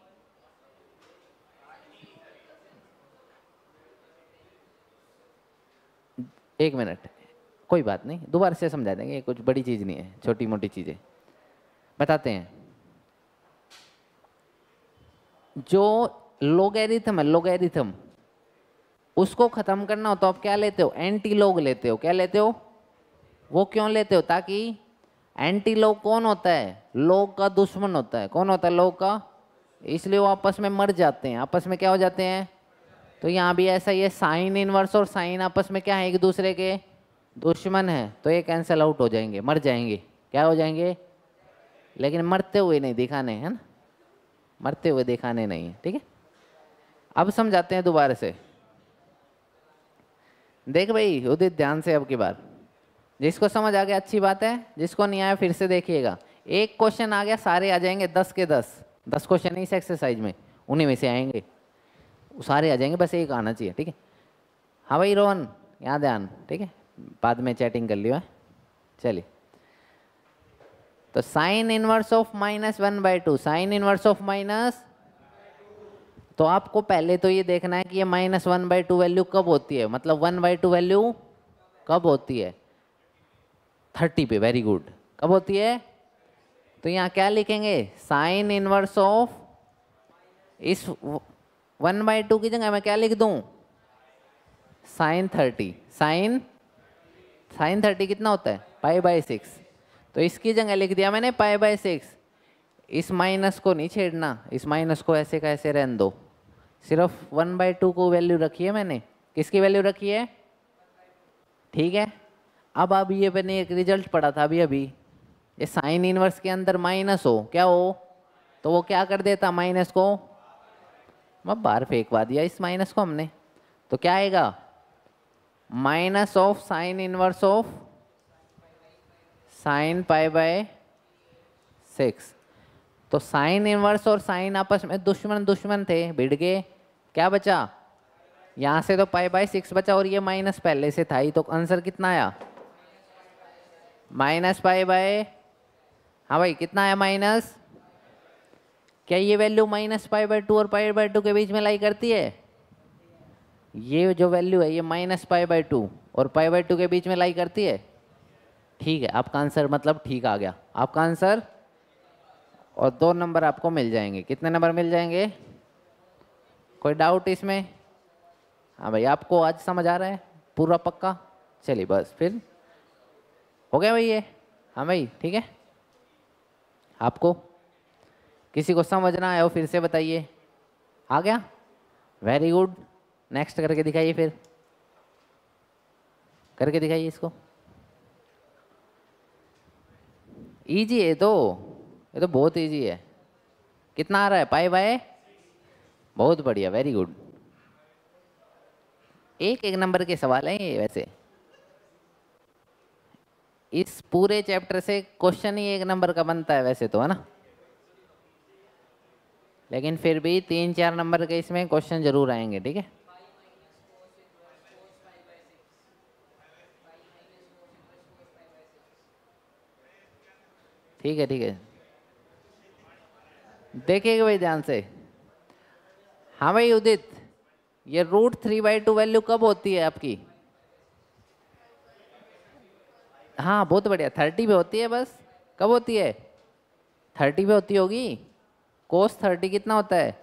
एक मिनट, कोई बात नहीं, दोबारा से समझा देंगे, ये कुछ बड़ी चीज़ नहीं है, छोटी मोटी चीज़ें बताते हैं। जो लोगैरिथम है, लोगैरिथम, उसको खत्म करना हो तो आप क्या लेते हो? एंटी लॉग लेते हो। क्या लेते हो? वो क्यों लेते हो? ताकि एंटी लॉग कौन होता है? लॉग का दुश्मन होता है। कौन होता है? लॉग का। इसलिए वो आपस में मर जाते हैं। आपस में क्या हो जाते हैं? तो यहाँ भी ऐसा ही है, साइन इनवर्स और साइन आपस में क्या है? एक दूसरे के दुश्मन है, तो ये कैंसिल आउट हो जाएंगे, मर जाएंगे। क्या हो जाएंगे? लेकिन मरते हुए नहीं दिखाने, है ना, मरते हुए दिखाने नहीं है, ठीक है? अब समझाते हैं दोबारा से। देख भाई उदित, ध्यान से अब की बार, जिसको समझ आ गया अच्छी बात है, जिसको नहीं आया फिर से देखिएगा। एक क्वेश्चन आ गया, सारे आ जाएंगे 10 के 10 क्वेश्चन इस एक्सरसाइज में, उन्हीं में से आएंगे, सारे आ जाएंगे, बस एक आना चाहिए, ठीक है? हाँ भाई रोहन, यहाँ ध्यान, ठीक है? बाद में चैटिंग कर लियो है। चलिए, तो sign inverse of -1/2, sign inverse of minus, तो आपको पहले तो ये देखना है कि ये -1/2 वैल्यू कब होती है, मतलब 1/2 वैल्यू कब होती है? 30 पे। Very good. कब होती है? तो यहाँ क्या लिखेंगे? साइन इनवर्स ऑफ, इस 1/2 की जगह मैं क्या लिख दूं? साइन 30। साइन 30 कितना होता है? π/6। तो इसकी जगह लिख दिया मैंने π/6। इस माइनस को नहीं छेड़ना, इस माइनस को ऐसे का ऐसे रहने दो, सिर्फ 1/2 को वैल्यू रखी है मैंने। किसकी वैल्यू रखी है? ठीक है। अब ये मैंने एक रिजल्ट पढ़ा था अभी अभी, ये साइन इनवर्स के अंदर माइनस हो, क्या हो, तो वो क्या कर देता? माइनस को मैं बाहर फेंकवा दिया, इस माइनस को हमने। तो क्या आएगा? Minus of sine inverse of sine π/6। तो साइन इनवर्स और साइन आपस में दुश्मन दुश्मन थे, भिड़ गए, क्या बचा? यहाँ से तो π/6 बचा, और ये माइनस पहले से था ही, तो आंसर कितना आया? -π/, हाँ भाई कितना आया? माइनस। क्या ये वैल्यू -π/2 और π/2 के बीच में लाई करती है? ये जो वैल्यू है ये -π/2 और π/2 के बीच में लाई करती है। ठीक है, आपका आंसर मतलब ठीक आ गया आपका आंसर, और 2 नंबर आपको मिल जाएंगे। कितने नंबर मिल जाएंगे? कोई डाउट इसमें? हाँ भाई, आपको आज समझ आ रहा है पूरा पक्का? चलिए बस फिर हो गया भाई ये। हाँ भाई ठीक है। आपको किसी को समझ ना आया हो फिर से बताइए। आ गया? Very good. नेक्स्ट करके दिखाइए, फिर करके दिखाइए इसको। इजी है तो, ये तो बहुत इजी है। कितना आ रहा है? π/, बहुत बढ़िया, वेरी गुड। एक एक नंबर के सवाल हैं ये वैसे, इस पूरे चैप्टर से क्वेश्चन ही 1 नंबर का बनता है वैसे तो, है ना, लेकिन फिर भी 3-4 नंबर के इसमें क्वेश्चन जरूर आएंगे, ठीक है? ठीक है ठीक है, देखिएगा भाई ध्यान से। हाँ भाई उदित, ये √3/2 वैल्यू कब होती है आपकी? हाँ बहुत बढ़िया, 30 पे होती है बस। कब होती है? 30 पे होती होगी। cos 30 कितना होता है?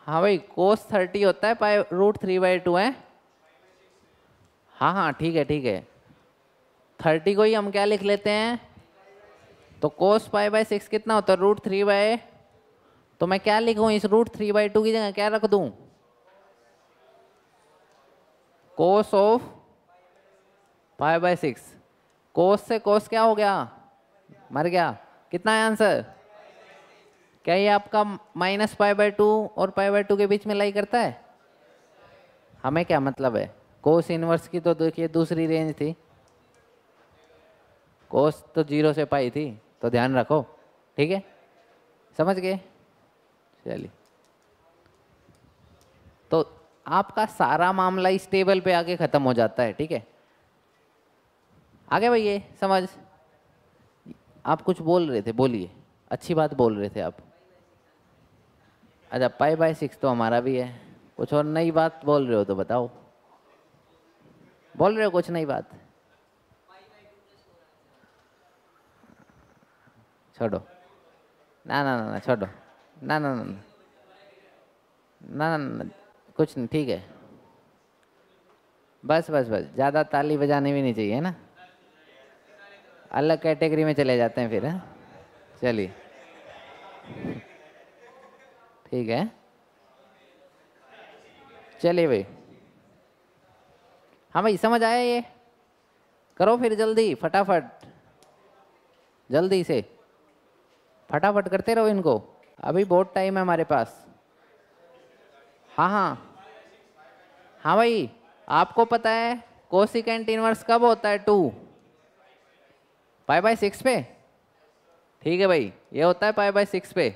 हाँ भाई cos 30 होता है √3/2 है। हाँ हाँ ठीक है ठीक है, 30 को ही हम क्या लिख लेते हैं, तो cos π/6 कितना होता है? √3/, तो मैं क्या लिखूं इस √3/2 की जगह? क्या रख दूं? cos of π/6। cos से cos क्या हो गया? मर गया। कितना है आंसर? क्या ये आपका -π/2 और π/2 के बीच में लाई करता है? हमें क्या मतलब है? cos इनवर्स की तो देखिए दूसरी रेंज थी, cos तो 0 से पाई थी, तो ध्यान रखो, ठीक है? समझ गए? चलिए, तो आपका सारा मामला इस टेबल पे आके खत्म हो जाता है, ठीक है? आगे भैया समझ। आप कुछ बोल रहे थे, बोलिए, अच्छी बात बोल रहे थे आप। अच्छा पाई/6 तो हमारा भी है, कुछ और नई बात बोल रहे हो तो बताओ। बोल रहे हो कुछ नई बात? छोड़ो, ना ना ना ना छोड़ो, ना ना ना ना ना ना, कुछ नहीं, ठीक है। बस बस बस, ज़्यादा ताली बजाने भी नहीं चाहिए ना, अलग कैटेगरी में चले जाते हैं फिर। है चलिए ठीक है, चलिए भाई। हाँ भाई समझ आया ये? करो फिर जल्दी, फटाफट, जल्दी से फटाफट करते रहो इनको, अभी बहुत टाइम है हमारे पास। हाँ हाँ हाँ भाई, आपको पता है कोसिकेंट इनवर्स कब होता है? 2 पाई/6 पे। ठीक है भाई, ये होता है पाई/6 पे।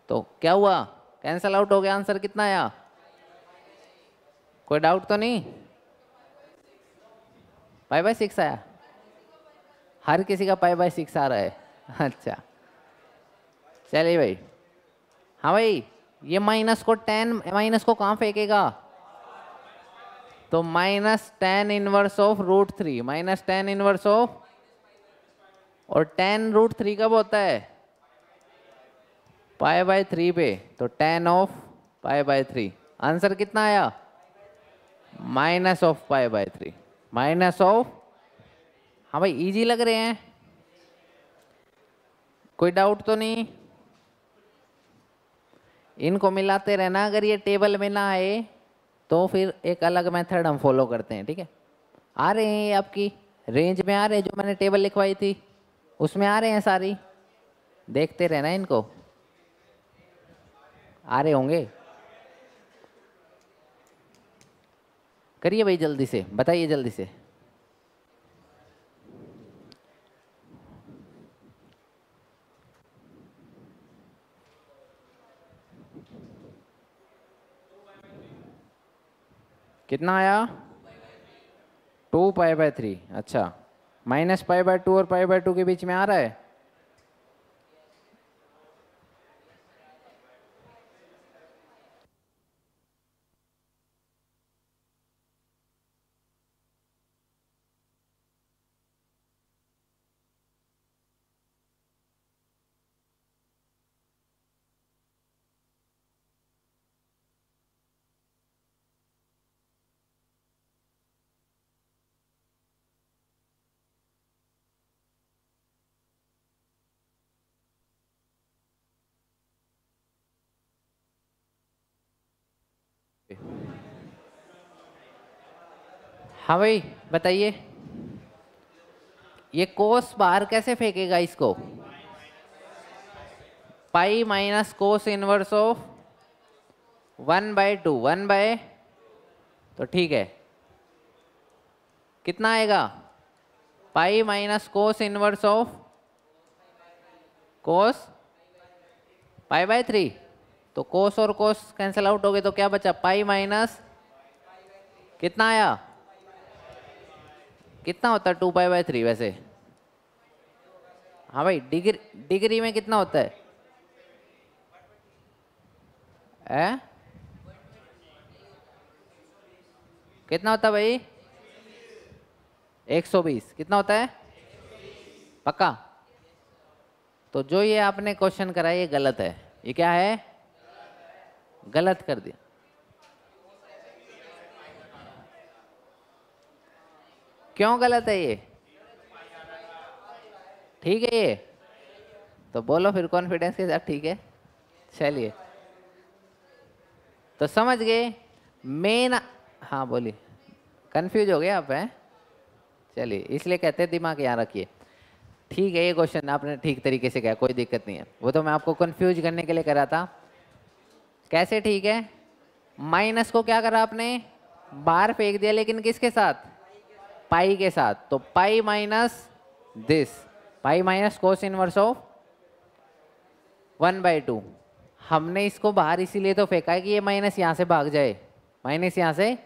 तो क्या हुआ, कैंसल आउट हो गया, आंसर कितना आया? कोई डाउट तो नहीं? पाई/6 आया, हर किसी का पाई/6 आ रहा है। अच्छा चलिए भाई। हाँ भाई, ये माइनस को, 10 माइनस को कहाँ फेंकेगा? तो -tan inverse of √3, -tan inverse of, और tan √3 कब होता है? पाई/3 पे, तो tan ऑफ पाई/3। आंसर कितना आया? माइनस ऑफ पाई/3, माइनस ऑफ। हाँ भाई इजी लग रहे हैं, कोई डाउट तो नहीं? इनको मिलाते रहना, अगर ये टेबल में ना आए तो फिर एक अलग मेथड हम फॉलो करते हैं, ठीक है? आ रहे हैं ये आपकी रेंज में, आ रहे हैं, जो मैंने टेबल लिखवाई थी उसमें आ रहे हैं सारी, देखते रहना इनको, आ रहे होंगे। करिए भाई जल्दी से, बताइए जल्दी से। कितना आया? 2 पाई/3। अच्छा, -π/2 और π/2 के बीच में आ रहा है। हाँ भाई बताइए, ये कोस बाहर कैसे फेंकेगा इसको? Pi minus cos inverse of 1/2, 1 by, तो ठीक है, कितना आएगा? Pi minus cos inverse of cos π/3। तो कोस और कोस कैंसिल आउट हो गए, तो क्या बचा? पाई माइनस, कितना आया? कितना होता है 2π/3 वैसे? हाँ भाई डिग्री, डिग्री में कितना होता है? कितना होता है भाई? 120। कितना होता है? पक्का? तो जो ये आपने क्वेश्चन करा ये गलत है। ये क्या है? गलत कर दिया। क्यों गलत है ये? ठीक है ये, तो बोलो फिर कॉन्फिडेंस के साथ, ठीक है? चलिए, तो समझ गए मेन। हाँ बोलिए, कंफ्यूज हो गए आप? हैं चलिए, इसलिए कहते हैं दिमाग यहाँ रखिए। ठीक है, ये क्वेश्चन आपने ठीक तरीके से किया, कोई दिक्कत नहीं है, वो तो मैं आपको कंफ्यूज करने के लिए करा था। कैसे? ठीक है, माइनस को क्या करा आपने? बाहर फेंक दिया, लेकिन किसके साथ? पाई के साथ। तो pi minus this, pi minus cos inverse of 1/2। हमने इसको बाहर इसीलिए तो फेंका है कि ये माइनस यहाँ से भाग जाए, माइनस यहाँ से,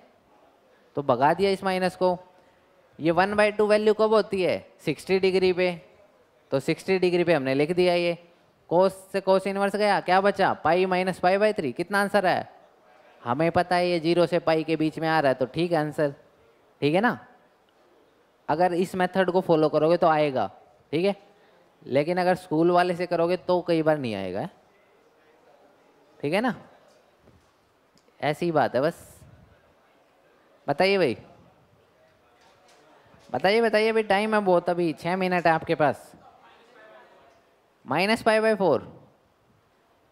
तो भगा दिया इस माइनस को। ये 1/2 वैल्यू कब होती है? 60 डिग्री पे। तो 60 डिग्री पे हमने लिख दिया ये। कोस से कोस इनवर्स गया, क्या बचा? Pi minus pi by 3। कितना आंसर है? हमें पता है ये 0 से पाई के बीच में आ रहा है, तो ठीक है आंसर। ठीक है ना? अगर इस मेथड को फॉलो करोगे तो आएगा, ठीक है। लेकिन अगर स्कूल वाले से करोगे तो कई बार नहीं आएगा, ठीक है ना? ऐसी बात है बस। बताइए भाई, बताइए बताइए भाई, टाइम है बहुत, अभी 6 मिनट है आपके पास। -π/4।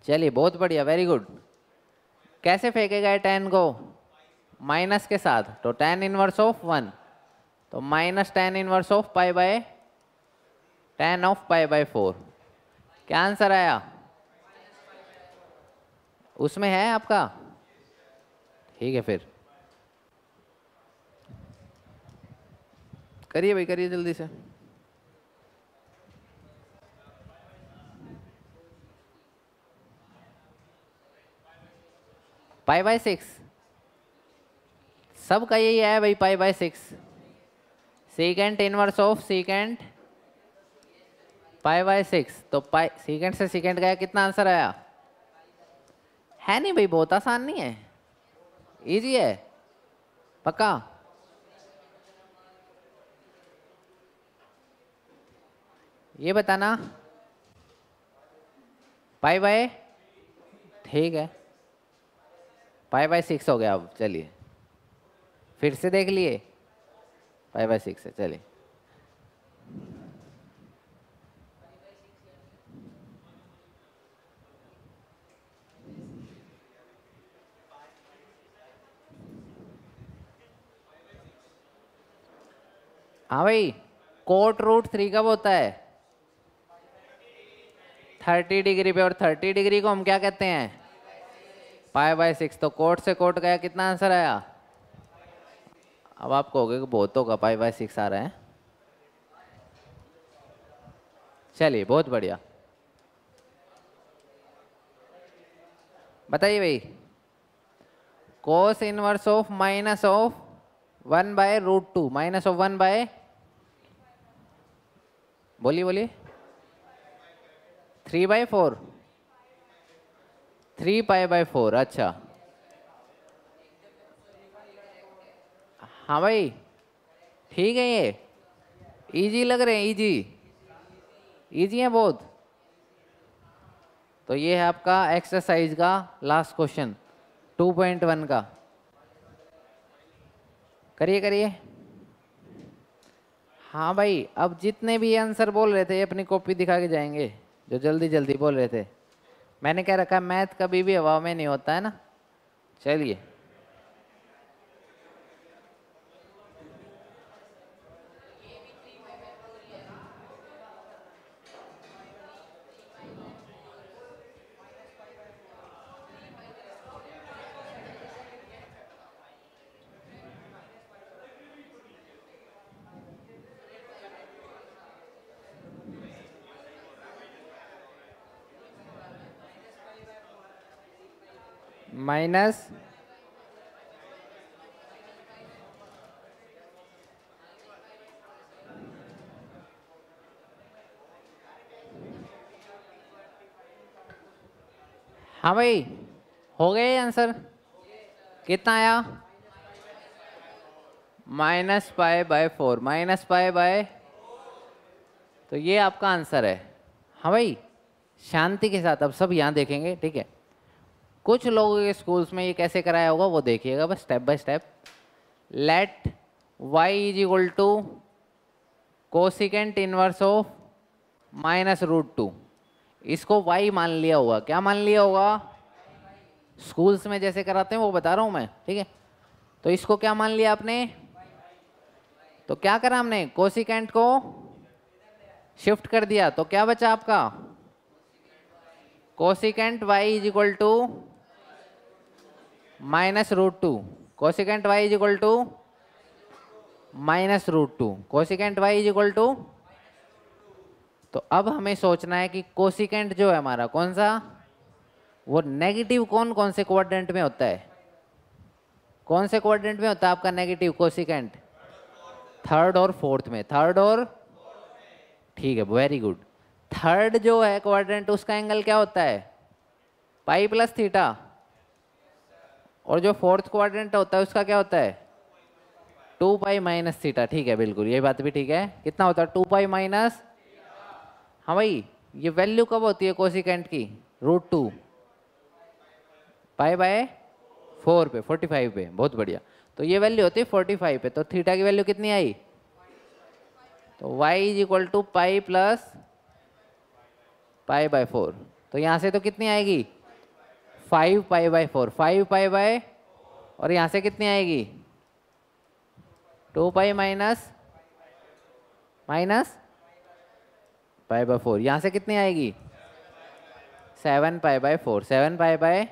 चलिए बहुत बढ़िया, वेरी गुड। कैसे फेंकेगा 10 को? माइनस के साथ, तो tan इनवर्स ऑफ 1, तो -tan inverse of tan of π/4। क्या आंसर आया? उसमें है आपका? ठीक है फिर करिए भाई, करिए जल्दी से। π/6 सबका यही है भाई, π/6। सीकेंट इनवर्स ऑफ सीकेंट π/6, तो पाई सीकेंट से सीकेंट गया, कितना आंसर आया? है नहीं भाई, बहुत आसान नहीं है, इजी है पक्का। ये बताना π/, ठीक है, π/6 हो गया। अब चलिए फिर से देख लिए, π/6 है। चलिए हाँ भाई, कोट रूट 3 कब होता है? 30 डिग्री पे। और 30 डिग्री को हम क्या कहते हैं? π/6। तो कोट से कोट गया, कितना आंसर आया? अब आप कहोगे कि बहुतों का π/6 आ रहा है। चलिए बहुत बढ़िया। बताइए भाई, cos inverse of minus of 1/√2, minus of 1 by, बोलिए बोलिए, 3/4, 3π/4। अच्छा हाँ भाई ठीक है, ये इजी लग रहे हैं, इजी इजी है बहुत। तो ये है आपका एक्सरसाइज का लास्ट क्वेश्चन 2.1 का। करिए करिए। हाँ भाई, अब जितने भी आंसर बोल रहे थे ये अपनी कॉपी दिखा के जाएंगे, जो जल्दी जल्दी बोल रहे थे। मैंने कह रखा मैथ कभी भी हवा में नहीं होता है ना। चलिए माइनस हाँ भाई हो गए आंसर। कितना आया? -π/4, -π/, तो ये आपका आंसर है। हाँ भाई शांति के साथ अब सब यहाँ देखेंगे, ठीक है। कुछ लोगों के स्कूल्स में ये कैसे कराया होगा वो देखिएगा बस, step by step. Let y is equal to cosecant inverse of -√2। इसको y मान लिया होगा। क्या मान लिया होगा? स्कूल्स में जैसे कराते हैं वो बता रहा हूँ मैं, ठीक है। तो इसको क्या मान लिया आपने? तो क्या करा हमने? कोसिकेंट को शिफ्ट कर दिया, तो क्या बचा आपका? Cosecant y is equal to -√2, cosecant y is equal to -√2, cosecant y is equal to. तो अब हमें सोचना है कि कोसिकेंट जो है हमारा कौन सा, वो नेगेटिव कौन कौन से क्वाड्रेंट में होता है? कौन से क्वाड्रेंट में होता है आपका नेगेटिव कोसिकेंट? थर्ड और फोर्थ में, थर्ड और, ठीक है, वेरी गुड। थर्ड जो है क्वाड्रेंट, उसका एंगल क्या होता है? Pi plus theta. और जो फोर्थ क्वाड्रेंट होता है उसका क्या होता है? 2 पाई माइनस थीटा। ठीक है, बिल्कुल ये बात भी ठीक है। कितना होता है? 2 पाई माइनस, हाँ भाई, ये वैल्यू कब होती है कोसिकेंट की? √2 पाई बाय 4 पे, 45 पे, बहुत बढ़िया। तो ये वैल्यू होती है 45 पे, तो थीटा की वैल्यू कितनी आई? तो y is equal to pi plus pi by 4। तो यहाँ से तो कितनी आएगी? 5 पाई बाय 4, 5 पाई बाय, और यहाँ से कितनी आएगी? 2 pi minus minus pi by 4। यहाँ से कितनी आएगी? 7 पाई बाय 4, 7 पाई बाय।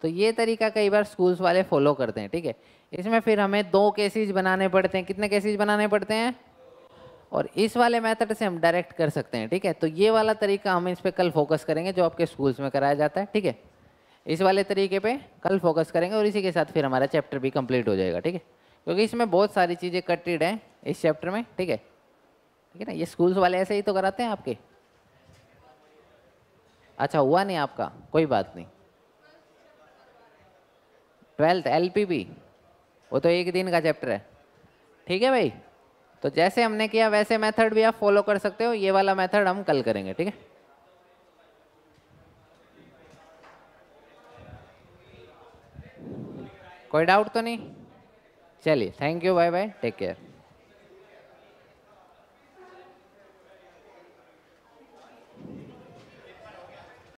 तो ये तरीका कई बार स्कूल्स वाले फॉलो करते हैं, ठीक है। इसमें फिर हमें 2 केसेस बनाने पड़ते हैं। कितने केसेस बनाने पड़ते हैं? और इस वाले मेथड से हम डायरेक्ट कर सकते हैं, ठीक है। तो ये वाला तरीका हम इस पे कल फोकस करेंगे, जो आपके स्कूल्स में कराया जाता है, ठीक है। इस वाले तरीके पे कल फोकस करेंगे, और इसी के साथ फिर हमारा चैप्टर भी कंप्लीट हो जाएगा, ठीक है। क्योंकि इसमें बहुत सारी चीज़ें कटेड हैं इस चैप्टर में, ठीक है ना। ये स्कूल्स वाले ऐसे ही तो कराते हैं आपके। अच्छा, हुआ नहीं आपका, कोई बात नहीं। 12th LPP वो तो एक दिन का चैप्टर है, ठीक है भाई। तो जैसे हमने किया वैसे मेथड भी आप फॉलो कर सकते हो। ये वाला मेथड हम कल करेंगे, ठीक है। कोई डाउट तो नहीं? चलिए, thank you, bye bye, take care.